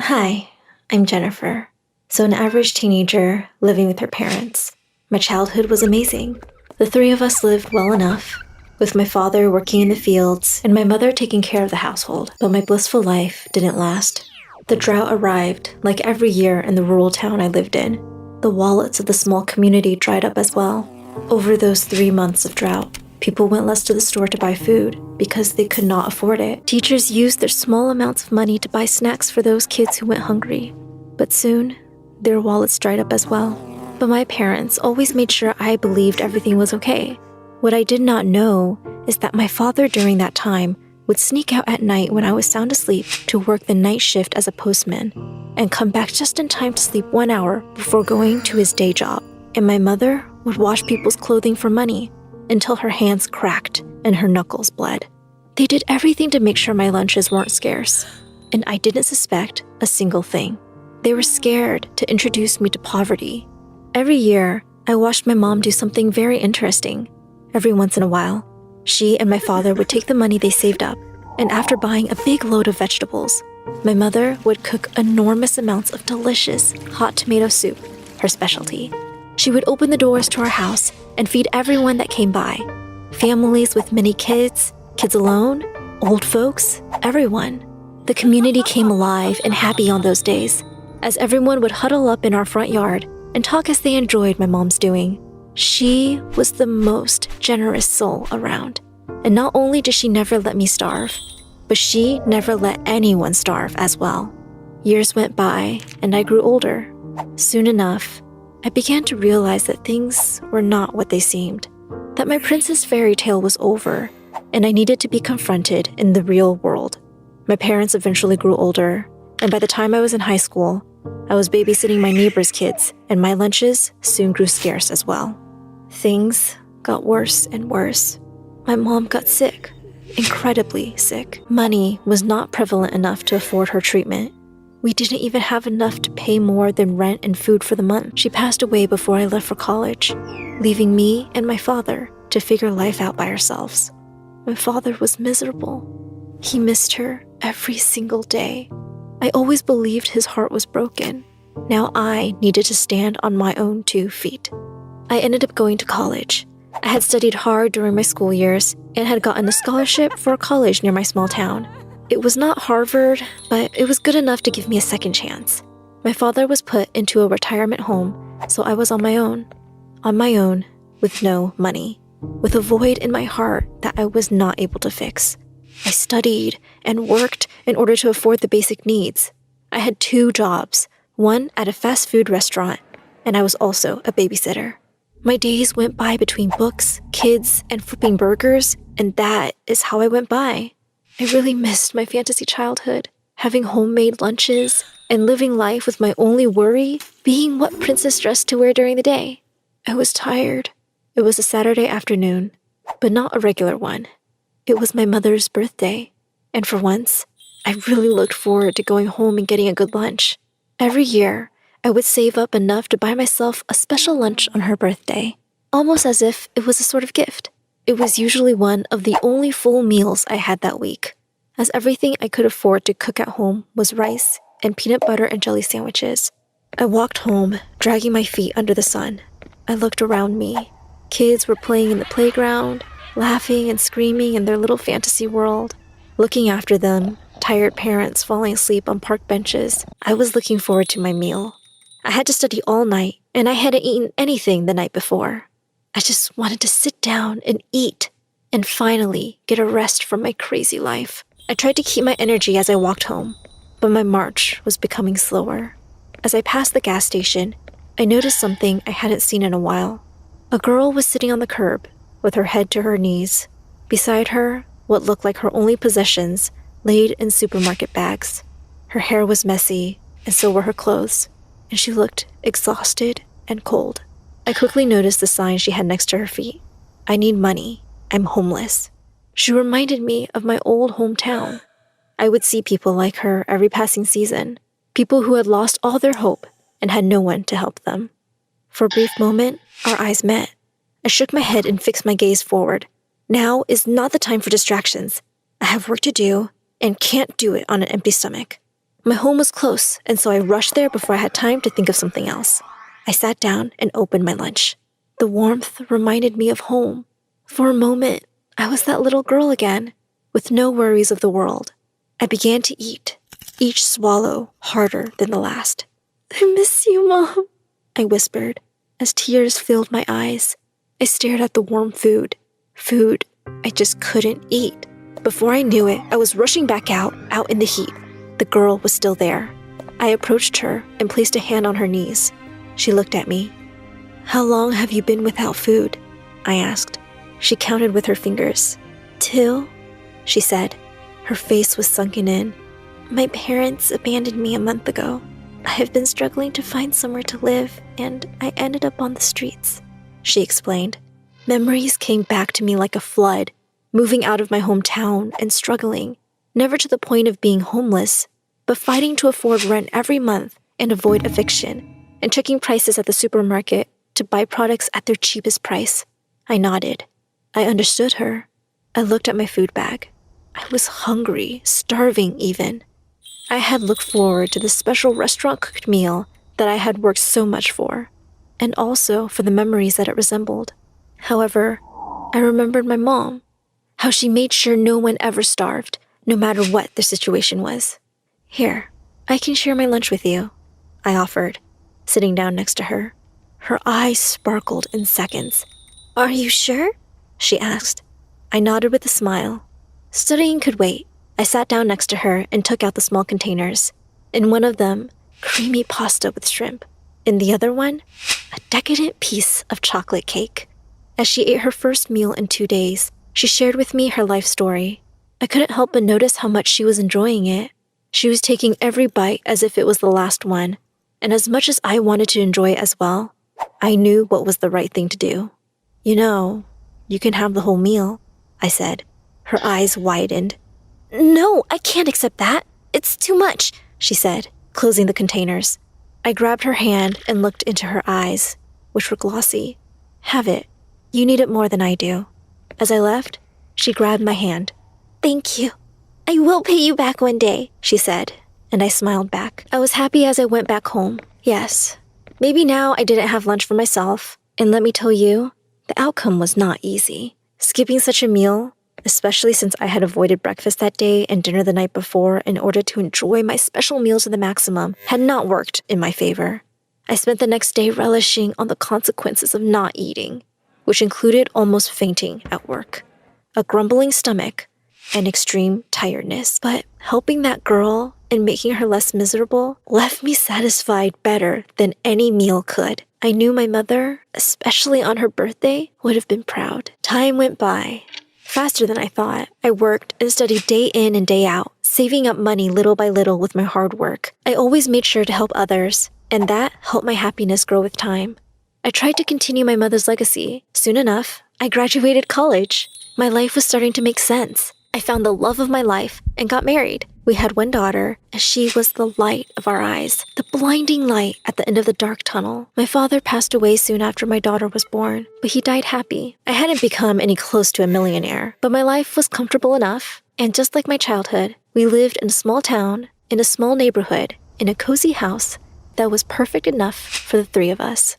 Hi, I'm Jennifer. So, an average teenager living with her parents. My childhood was amazing. The three of us lived well enough, with my father working in the fields and my mother taking care of the household. But my blissful life didn't last. The drought arrived, like every year in the rural town I lived in. The wallets of the small community dried up as well. Over those 3 months of drought, people went less to the store to buy food because they could not afford it. Teachers used their small amounts of money to buy snacks for those kids who went hungry. But soon, their wallets dried up as well. But my parents always made sure I believed everything was okay. What I did not know is that my father during that time would sneak out at night when I was sound asleep to work the night shift as a postman and come back just in time to sleep 1 hour before going to his day job. And my mother would wash people's clothing for money until her hands cracked and her knuckles bled. They did everything to make sure my lunches weren't scarce, and I didn't suspect a single thing. They were scared to introduce me to poverty. Every year, I watched my mom do something very interesting. Every once in a while, she and my father would take the money they saved up, and after buying a big load of vegetables, my mother would cook enormous amounts of delicious hot tomato soup, her specialty. She would open the doors to our house and feed everyone that came by. Families with many kids, kids alone, old folks, everyone. The community came alive and happy on those days, as everyone would huddle up in our front yard and talk as they enjoyed my mom's doing. She was the most generous soul around. And not only did she never let me starve, but she never let anyone starve as well. Years went by and I grew older. Soon enough, I began to realize that things were not what they seemed, that my princess fairy tale was over, and I needed to be confronted in the real world. My parents eventually grew older, and by the time I was in high school, I was babysitting my neighbor's kids, and my lunches soon grew scarce as well. Things got worse and worse. My mom got sick, incredibly sick. Money was not prevalent enough to afford her treatment. We didn't even have enough to pay more than rent and food for the month. She passed away before I left for college, leaving me and my father to figure life out by ourselves. My father was miserable. He missed her every single day. I always believed his heart was broken. Now I needed to stand on my own 2 feet. I ended up going to college. I had studied hard during my school years and had gotten a scholarship for a college near my small town. It was not Harvard, but it was good enough to give me a second chance. My father was put into a retirement home, so I was on my own with no money, with a void in my heart that I was not able to fix. I studied and worked in order to afford the basic needs. I had 2 jobs, one at a fast food restaurant, and I was also a babysitter. My days went by between books, kids, and flipping burgers, and that is how I went by. I really missed my fantasy childhood, having homemade lunches and living life with my only worry being what princess dress to wear during the day. I was tired. It was a Saturday afternoon, but not a regular one. It was my mother's birthday, and for once, I really looked forward to going home and getting a good lunch. Every year, I would save up enough to buy myself a special lunch on her birthday, almost as if it was a sort of gift. It was usually one of the only full meals I had that week, as everything I could afford to cook at home was rice and peanut butter and jelly sandwiches. I walked home, dragging my feet under the sun. I looked around me. Kids were playing in the playground, laughing and screaming in their little fantasy world. Looking after them, tired parents falling asleep on park benches, I was looking forward to my meal. I had to study all night, and I hadn't eaten anything the night before. I just wanted to sit down and eat, and finally get a rest from my crazy life. I tried to keep my energy as I walked home, but my march was becoming slower. As I passed the gas station, I noticed something I hadn't seen in a while. A girl was sitting on the curb, with her head to her knees. Beside her, what looked like her only possessions laid in supermarket bags. Her hair was messy, and so were her clothes, and she looked exhausted and cold. I quickly noticed the sign she had next to her feet. I need money. I'm homeless. She reminded me of my old hometown. I would see people like her every passing season, people who had lost all their hope and had no one to help them. For a brief moment, our eyes met. I shook my head and fixed my gaze forward. Now is not the time for distractions. I have work to do and can't do it on an empty stomach. My home was close, and so I rushed there before I had time to think of something else. I sat down and opened my lunch. The warmth reminded me of home. For a moment, I was that little girl again, with no worries of the world. I began to eat, each swallow harder than the last. "I miss you, Mom," I whispered, as tears filled my eyes. I stared at the warm food I just couldn't eat. Before I knew it, I was rushing back out in the heat. The girl was still there. I approached her and placed a hand on her knees. She looked at me. "How long have you been without food?" I asked. She counted with her fingers. "2," she said. Her face was sunken in. "My parents abandoned me a month ago. I have been struggling to find somewhere to live, and I ended up on the streets," she explained. Memories came back to me like a flood, moving out of my hometown and struggling, never to the point of being homeless, but fighting to afford rent every month and avoid eviction, and checking prices at the supermarket to buy products at their cheapest price. I nodded. I understood her. I looked at my food bag. I was hungry, starving even. I had looked forward to the special restaurant-cooked meal that I had worked so much for, and also for the memories that it resembled. However, I remembered my mom, how she made sure no one ever starved, no matter what the situation was. "Here, I can share my lunch with you," I offered, sitting down next to her. Her eyes sparkled in seconds. "Are you sure?" she asked. I nodded with a smile. Studying could wait. I sat down next to her and took out the small containers. In one of them, creamy pasta with shrimp. In the other one, a decadent piece of chocolate cake. As she ate her first meal in 2 days, she shared with me her life story. I couldn't help but notice how much she was enjoying it. She was taking every bite as if it was the last one, and as much as I wanted to enjoy it as well, I knew what was the right thing to do. "You know, you can have the whole meal," I said. Her eyes widened. "No, I can't accept that. It's too much," she said, closing the containers. I grabbed her hand and looked into her eyes, which were glossy. "Have it. You need it more than I do." As I left, she grabbed my hand. "Thank you. I will pay you back one day," she said, and I smiled back. I was happy as I went back home. Yes, maybe now I didn't have lunch for myself, and let me tell you, the outcome was not easy. Skipping such a meal, especially since I had avoided breakfast that day and dinner the night before in order to enjoy my special meals to the maximum, had not worked in my favor. I spent the next day relishing on the consequences of not eating, which included almost fainting at work, a grumbling stomach, and extreme tiredness. But helping that girl and making her less miserable left me satisfied better than any meal could. I knew my mother, especially on her birthday, would have been proud. Time went by, faster than I thought. I worked and studied day in and day out, saving up money little by little with my hard work. I always made sure to help others, and that helped my happiness grow with time. I tried to continue my mother's legacy. Soon enough, I graduated college. My life was starting to make sense. I found the love of my life and got married. We had one daughter, and she was the light of our eyes, the blinding light at the end of the dark tunnel. My father passed away soon after my daughter was born, but he died happy. I hadn't become any close to a millionaire, but my life was comfortable enough. And just like my childhood, we lived in a small town, in a small neighborhood, in a cozy house that was perfect enough for the 3 of us.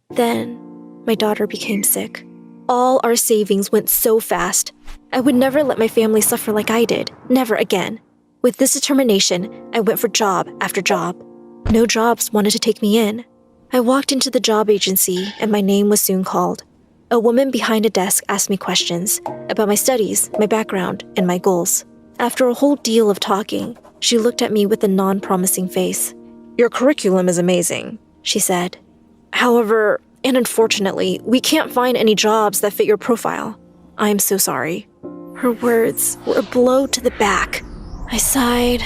Then, my daughter became sick. All our savings went so fast. I would never let my family suffer like I did. Never again. With this determination, I went for job after job. No jobs wanted to take me in. I walked into the job agency, and my name was soon called. A woman behind a desk asked me questions about my studies, my background, and my goals. After a whole deal of talking, she looked at me with a non-promising face. "Your curriculum is amazing," she said. "However, and unfortunately, we can't find any jobs that fit your profile. I'm so sorry." Her words were a blow to the back. I sighed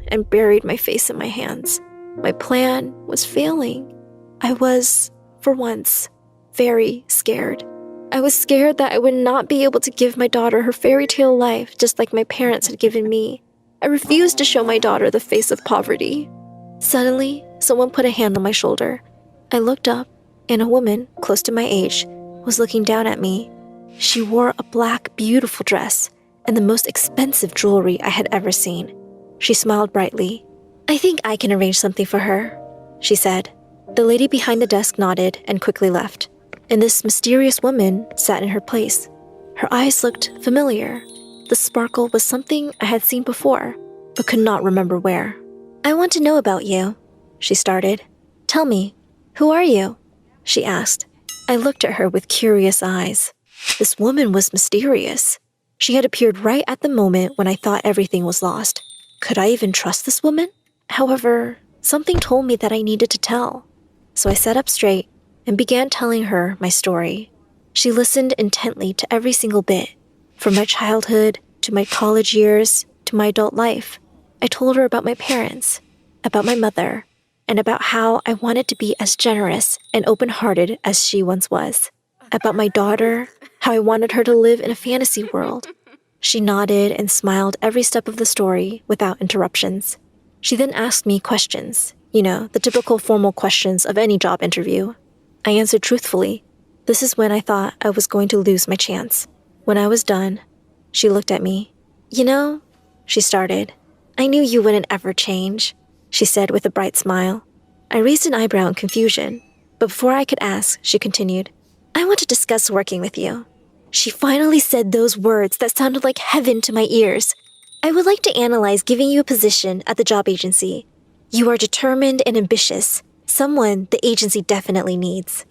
and buried my face in my hands. My plan was failing. I was, for once, very scared. I was scared that I would not be able to give my daughter her fairy tale life just like my parents had given me. I refused to show my daughter the face of poverty. Suddenly, someone put a hand on my shoulder. I looked up, and a woman, close to my age, was looking down at me. She wore a black, beautiful dress and the most expensive jewelry I had ever seen. She smiled brightly. I think I can arrange something for her, she said. The lady behind the desk nodded and quickly left, and this mysterious woman sat in her place. Her eyes looked familiar. The sparkle was something I had seen before, but could not remember where. I want to know about you, she started. Tell me, who are you? She asked. I looked at her with curious eyes. This woman was mysterious. She had appeared right at the moment when I thought everything was lost. Could I even trust this woman? However, something told me that I needed to tell. So I sat up straight and began telling her my story. She listened intently to every single bit, from my childhood to my college years to my adult life. I told her about my parents, about my mother, and about how I wanted to be as generous and open-hearted as she once was. About my daughter, how I wanted her to live in a fantasy world. She nodded and smiled every step of the story without interruptions. She then asked me questions, the typical formal questions of any job interview. I answered truthfully. This is when I thought I was going to lose my chance. When I was done, she looked at me. She started. I knew you wouldn't ever change, she said with a bright smile. I raised an eyebrow in confusion, but before I could ask, she continued. I want to discuss working with you. She finally said those words that sounded like heaven to my ears. I would like to analyze giving you a position at the job agency. You are determined and ambitious, someone the agency definitely needs.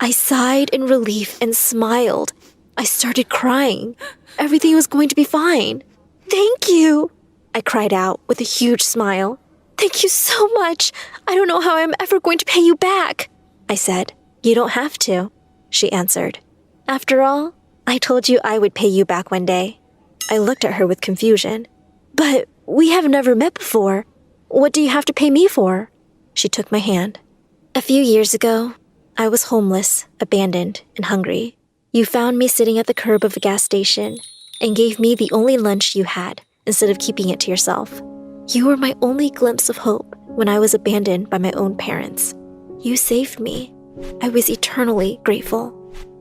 I sighed in relief and smiled. I started crying. Everything was going to be fine. Thank you, I cried out with a huge smile. Thank you so much. I don't know how I'm ever going to pay you back, I said. You don't have to, she answered. After all, I told you I would pay you back one day. I looked at her with confusion. But we have never met before. What do you have to pay me for? She took my hand. A few years ago, I was homeless, abandoned, and hungry. You found me sitting at the curb of a gas station and gave me the only lunch you had instead of keeping it to yourself. You were my only glimpse of hope when I was abandoned by my own parents. You saved me. I was eternally grateful.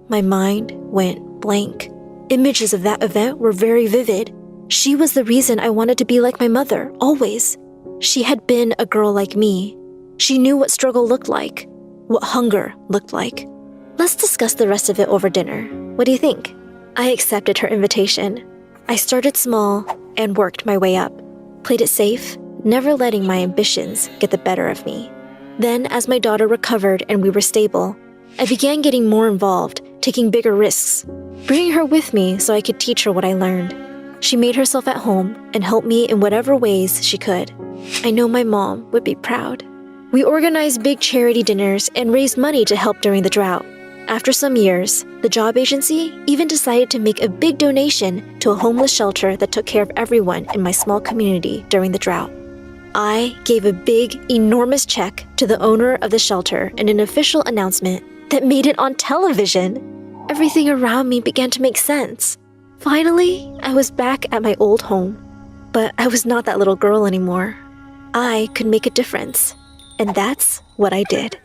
My mind went blank. Images of that event were very vivid. She was the reason I wanted to be like my mother, always. She had been a girl like me. She knew what struggle looked like, what hunger looked like. Let's discuss the rest of it over dinner. What do you think? I accepted her invitation. I started small and worked my way up. Played it safe, never letting my ambitions get the better of me. Then, as my daughter recovered and we were stable, I began getting more involved, taking bigger risks, bringing her with me so I could teach her what I learned. She made herself at home and helped me in whatever ways she could. I know my mom would be proud. We organized big charity dinners and raised money to help during the drought. After some years, the job agency even decided to make a big donation to a homeless shelter that took care of everyone in my small community during the drought. I gave a big, enormous check to the owner of the shelter in an official announcement that made it on television. Everything around me began to make sense. Finally, I was back at my old home. But I was not that little girl anymore. I could make a difference. And that's what I did.